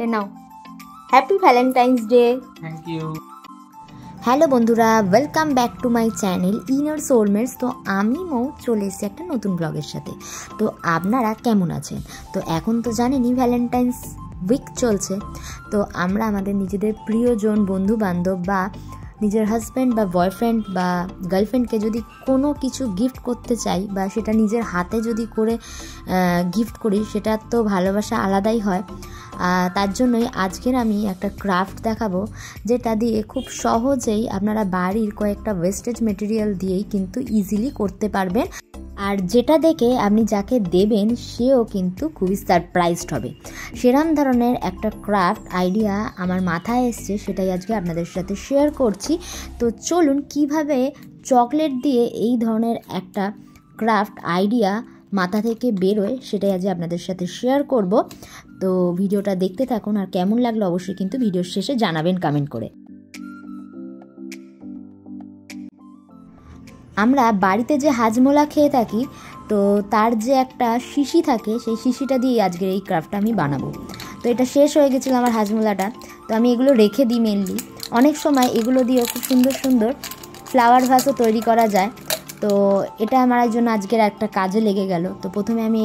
এ নাও, happy valentine's day. Thank you. Hello বন্ধুরা, welcome back to my channel inner soulmates. তো আমি মৌ চলে এসেছি একটা নতুন ব্লগের সাথে। তো আপনারা কেমন আছেন? তো এখন তো জানেনই ভ্যালেন্টাইন্স উইক চলছে। তো আমরা আমাদের নিজেদের প্রিয়জন, বন্ধু বান্ধব বা নিজের হাজব্যান্ড বা বয়ফ্রেন্ড বা গার্লফ্রেন্ডকে যদি কোনো কিছু গিফট করতে চাই বা সেটা নিজের হাতে যদি করে গিফট করি, সেটা তো ভালোবাসা আলাদাই হয়। তার জন্যই আজকের আমি একটা ক্রাফট দেখাবো, যেটা দিয়ে খুব সহজেই আপনারা বাড়ির কয়েকটা ওয়েস্টেজ মেটেরিয়াল দিয়েই কিন্তু ইজিলি করতে পারবেন। আর যেটা দেখে আপনি যাকে দেবেন সেও কিন্তু খুবই সারপ্রাইজড হবে। সেরকম ধরনের একটা ক্রাফট আইডিয়া আমার মাথায় এসছে, সেটাই আজকে আপনাদের সাথে শেয়ার করছি। তো চলুন কিভাবে চকলেট দিয়ে এই ধরনের একটা ক্রাফট আইডিয়া মাথা থেকে বেরোয়, সেটাই আজ আপনাদের সাথে শেয়ার করব। তো ভিডিওটা দেখতে থাকুন, আর কেমন লাগলো অবশ্যই কিন্তু ভিডিওর শেষে জানাবেন কমেন্ট করে। আমরা বাড়িতে যে হাজমোলা খেয়ে থাকি, তো তার যে একটা শিশি থাকে, সেই শিশিটা দিয়ে আজকের এই ক্রাফটটা আমি বানাবো। তো এটা শেষ হয়ে গেছিলো আমার হাজমোলাটা, তো আমি এগুলো রেখে দিই মেনলি। অনেক সময় এগুলো দিয়েও খুব সুন্দর সুন্দর ফ্লাওয়ার ভাসও তৈরি করা যায়। তো এটা আমার জন্য আজকের একটা কাজে লেগে গেল। তো প্রথমে আমি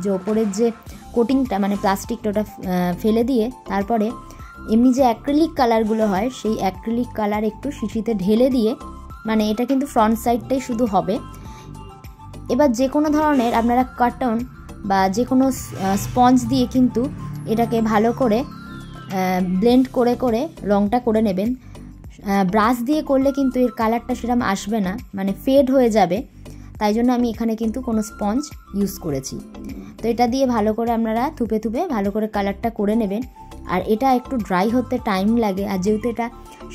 যে ওপরের যে কোটিংটা মানে প্লাস্টিকটা, ওটা ফেলে দিয়ে তারপরে এমনি যে অ্যাক্রিলিক কালারগুলো হয়, সেই অ্যাক্রিলিক কালার একটু শিশিতে ঢেলে দিয়ে, মানে এটা কিন্তু ফ্রন্ট সাইডটাই শুধু হবে। এবার যে কোনো ধরনের আপনারা কার্টন বা যে কোনো স্পঞ্জ দিয়ে কিন্তু এটাকে ভালো করে ব্লেন্ড করে করে রঙটা করে নেবেন। ব্রাশ দিয়ে করলে কিন্তু এর কালারটা সেরকম আসবে না, মানে ফেড হয়ে যাবে। তাই জন্য আমি এখানে কিন্তু কোনো স্পঞ্জ ইউজ করেছি। তো এটা দিয়ে ভালো করে আপনারা থুপে থুপে ভালো করে কালারটা করে নেবেন। আর এটা একটু ড্রাই হতে টাইম লাগে, আর যেহেতু এটা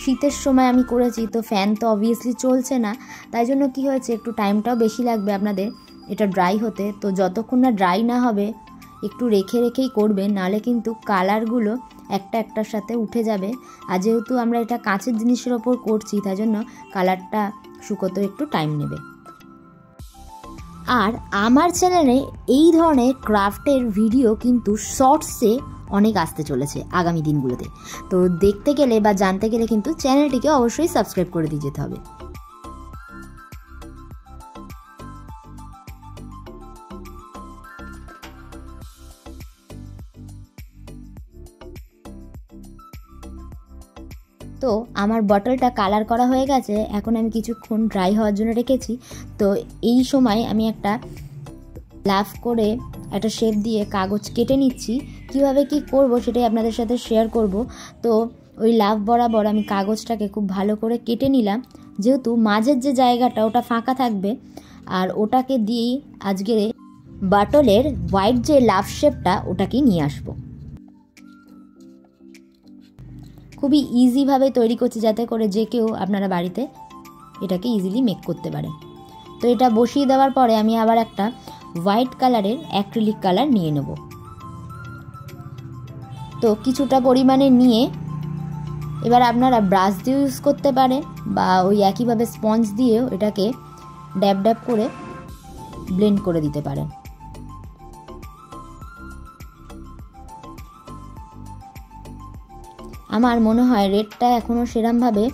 শীতের সময় আমি করেছি, তো ফ্যান তো অবভিয়াসলি চলছে না, তাই জন্য কি হয়েছে, একটু টাইমটাও বেশি লাগবে আপনাদের এটা ড্রাই হতে। তো যতক্ষণ না ড্রাই না হবে একটু রেখে রেখেই করবেন, নাহলে কিন্তু কালারগুলো একটা একটার সাথে উঠে যাবে। আর যেহেতু আমরা এটা কাঁচের জিনিসের ওপর করছি, তাই জন্য কালারটা শুকোতে একটু টাইম নেবে। আর আমার চ্যানেলে এই ধরনের ক্রাফটের ভিডিও কিন্তু শর্টসে অনেক আসতে চলেছে আগামী দিনগুলোতে। তো দেখতে গেলে বা জানতে গেলে কিন্তু চ্যানেলটিকে অবশ্যই সাবস্ক্রাইব করে দিয়ে যেতে হবে। তো আমার বটলটা কালার করা হয়ে গেছে, এখন আমি কিছুক্ষণ ড্রাই হওয়ার জন্য রেখেছি। তো এই সময় আমি একটা লাফ করে একটা শেপ দিয়ে কাগজ কেটে নিচ্ছি। কিভাবে কি করব সেটাই আপনাদের সাথে শেয়ার করব। তো ওই লাফ বরাবর আমি কাগজটাকে খুব ভালো করে কেটে নিলাম, যেহেতু মাঝের যে জায়গাটা ওটা ফাঁকা থাকবে। আর ওটাকে দিয়েই আজকের বাটলের হোয়াইট যে লাফ শেপটা ওটাকে নিয়ে আসবো। খুবই ইজিভাবে তৈরি করছি, যাতে করে যে কেউ আপনারা বাড়িতে এটাকে ইজিলি মেক করতে পারে। তো এটা বসিয়ে দেওয়ার পরে আমি আবার একটা হোয়াইট কালারের অ্যাক্রিলিক কালার নিয়ে নেব। তো কিছুটা পরিমাণে নিয়ে এবার আপনারা ব্রাশ দিয়ে ইউজ করতে পারেন, বা ওই একইভাবে স্পঞ্জ দিয়েও এটাকে ড্যাব ড্যাব করে ব্লেন্ড করে দিতে পারেন। আমার মনে হয় রেডটা এখনও সেরমভাবে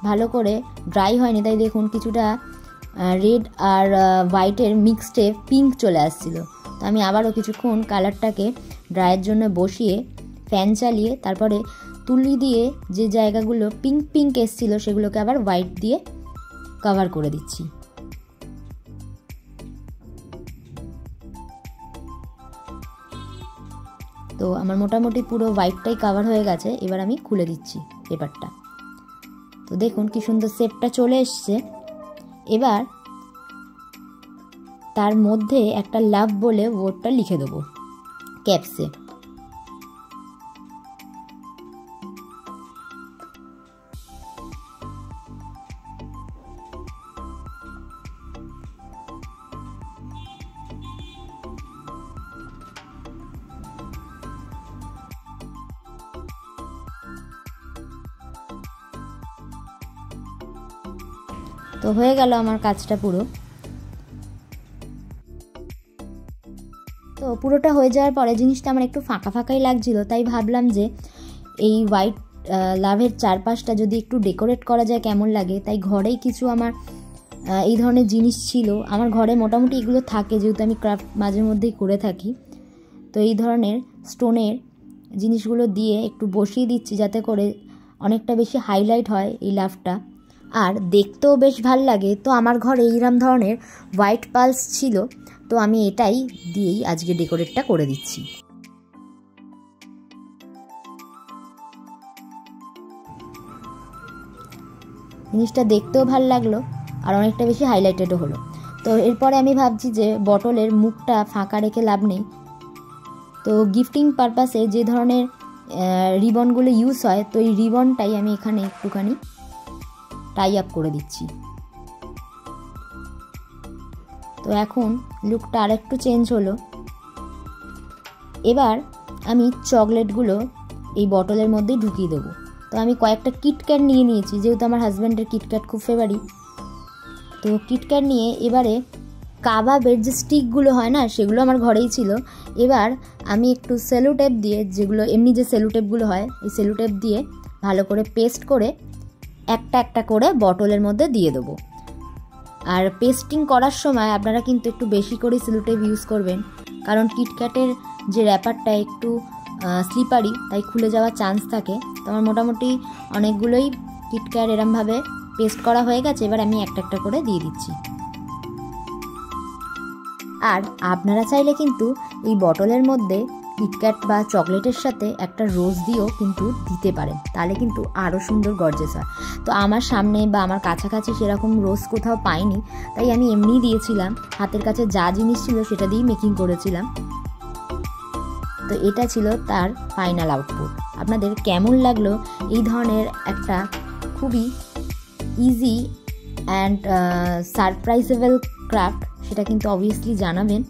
ভালো করে ড্রাই হয়নি, তাই দেখুন কিছুটা রেড আর হোয়াইটের মিক্সডে পিঙ্ক চলে আসছিল। তো আমি আবারও কিছুক্ষণ কালারটাকে ড্রাইয়ের জন্য বসিয়ে ফ্যান চালিয়ে তারপরে তুলি দিয়ে যে জায়গাগুলো পিঙ্ক পিঙ্ক এসছিল সেগুলোকে আবার হোয়াইট দিয়ে কভার করে দিচ্ছি। তো আমার মোটামুটি পুরো হোয়াইটটাই কভার হয়ে গেছে। এবার আমি খুলে দিচ্ছি পেপারটা। তো দেখুন কি সুন্দর শেপটা চলে এসছে। এবার তার মধ্যে একটা লাভ বলে ওয়ার্ডটা লিখে দেবো ক্যাপসে। তো হয়ে গেল আমার কাজটা পুরো। তো পুরোটা হয়ে যাওয়ার পরে জিনিসটা আমার একটু ফাঁকা ফাঁকাই লাগছিল, তাই ভাবলাম যে এই হোয়াইট লাভের চারপাশটা যদি একটু ডেকোরেট করা যায় কেমন লাগে। তাই ঘরেই কিছু আমার এই ধরনের জিনিস ছিল, আমার ঘরে মোটামুটি এগুলো থাকে যেহেতু আমি ক্রাফট মাঝে মধ্যেই করে থাকি। তো এই ধরনের স্টোনের জিনিসগুলো দিয়ে একটু বসিয়ে দিচ্ছি যাতে করে অনেকটা বেশি হাইলাইট হয় এই লাভটা, আর দেখতেও বেশ ভাল লাগে। তো আমার ঘরে এইরকম ধরনের হোয়াইট পালস ছিল, তো আমি এটাই দিয়েই আজকে ডেকোরেটটা করে দিচ্ছি। জিনিসটা দেখতেও ভাল লাগলো আর অনেকটা বেশি হাইলাইটেডও হলো। তো এরপরে আমি ভাবছি যে বটলের মুখটা ফাঁকা রেখে লাভ নেই, তো গিফটিং পারপাসে যে ধরনের রিবনগুলো ইউজ হয়, তো এই রিবনটাই আমি এখানে একটুখানি টাই আপ করে দিচ্ছি। তো এখন লুকটা আরেকটু চেঞ্জ হলো। এবার আমি চকলেটগুলো এই বটলের মধ্যেই ঢুকিয়ে দেবো। তো আমি কয়েকটা কিটক্যাট নিয়ে নিয়েছি, যেহেতু আমার হাজব্যান্ডের কিটক্যাট খুব ফেভারিট। তো কিটক্যাট নিয়ে এবারে কাবাবের যে স্টিকগুলো হয় না, সেগুলো আমার ঘরেই ছিল। এবার আমি একটু সেলো টেপ দিয়ে, যেগুলো এমনি যে সেলো টেপগুলো হয়, এই সেলো টেপ দিয়ে ভালো করে পেস্ট করে একটা একটা করে বটলের মধ্যে দিয়ে দেবো। আর পেস্টিং করার সময় আপনারা কিন্তু একটু বেশি করে সেলো টেপ ইউজ করবেন, কারণ কিটক্যাটের যে র্যাপারটা একটু স্লিপারি, তাই খুলে যাওয়ার চান্স থাকে। তো আমার মোটামুটি অনেকগুলোই কিটক্যাট এরমভাবে পেস্ট করা হয়ে গেছে, এবার আমি একটা একটা করে দিয়ে দিচ্ছি। আর আপনারা চাইলে কিন্তু এই বটলের মধ্যে কিটক্যাট বা চকলেটের সাথে একটা রোজ দিয়েও কিন্তু দিতে পারেন, তাহলে কিন্তু আরও সুন্দর গর্জেস হয়। তো আমার সামনে বা আমার কাছাকাছি সেরকম রোজ কোথাও পাইনি, তাই আমি এমনিই দিয়েছিলাম, হাতের কাছে যা জিনিস ছিল সেটা দিয়েই মেকিং করেছিলাম। তো এটা ছিল তার ফাইনাল আউটপুট। আপনাদের কেমন লাগলো এই ধরনের একটা খুবই ইজি অ্যান্ড সারপ্রাইজেবল ক্রাফট, সেটা কিন্তু অবভিয়াসলি জানাবেন।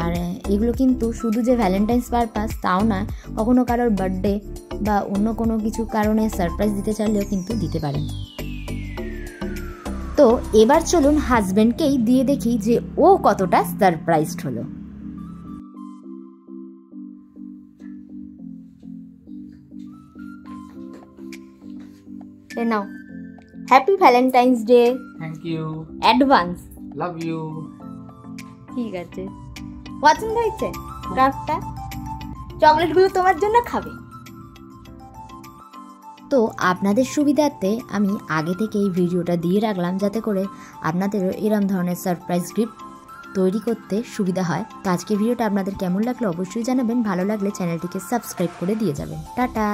আর এগুলো কিন্তু শুধু যে ভ্যালেন্টাইন্স পারপাস তাও না, কখনো কারোর বার্থডে বা অন্য কোনো কিছু কারণে সারপ্রাইজ দিতে চাইলেও কিন্তু দিতে পারেন। তো এবার চলুন হাজব্যান্ডকেই দিয়ে দেখি যে ও কতটা সারপ্রাইজড হলো। নাও, happy valentine's day. Thank you, advance. Love you. ঠিক আছে, পছন্দ হয়েছে ক্রাফটটা? চকলেটগুলো তোমার জন্য খাবে। তো আপনাদের সুবিধার্থে আমি আগে থেকে এই ভিডিওটা দিয়ে রাখলাম, যাতে করে আপনাদেরও এরম ধরনের সারপ্রাইজ গিফট তৈরি করতে সুবিধা হয়। তো আজকে ভিডিওটা আপনাদের কেমন লাগলো অবশ্যই জানাবেন, ভালো লাগলে চ্যানেলটিকে সাবস্ক্রাইব করে দিয়ে যাবেন। টাটা।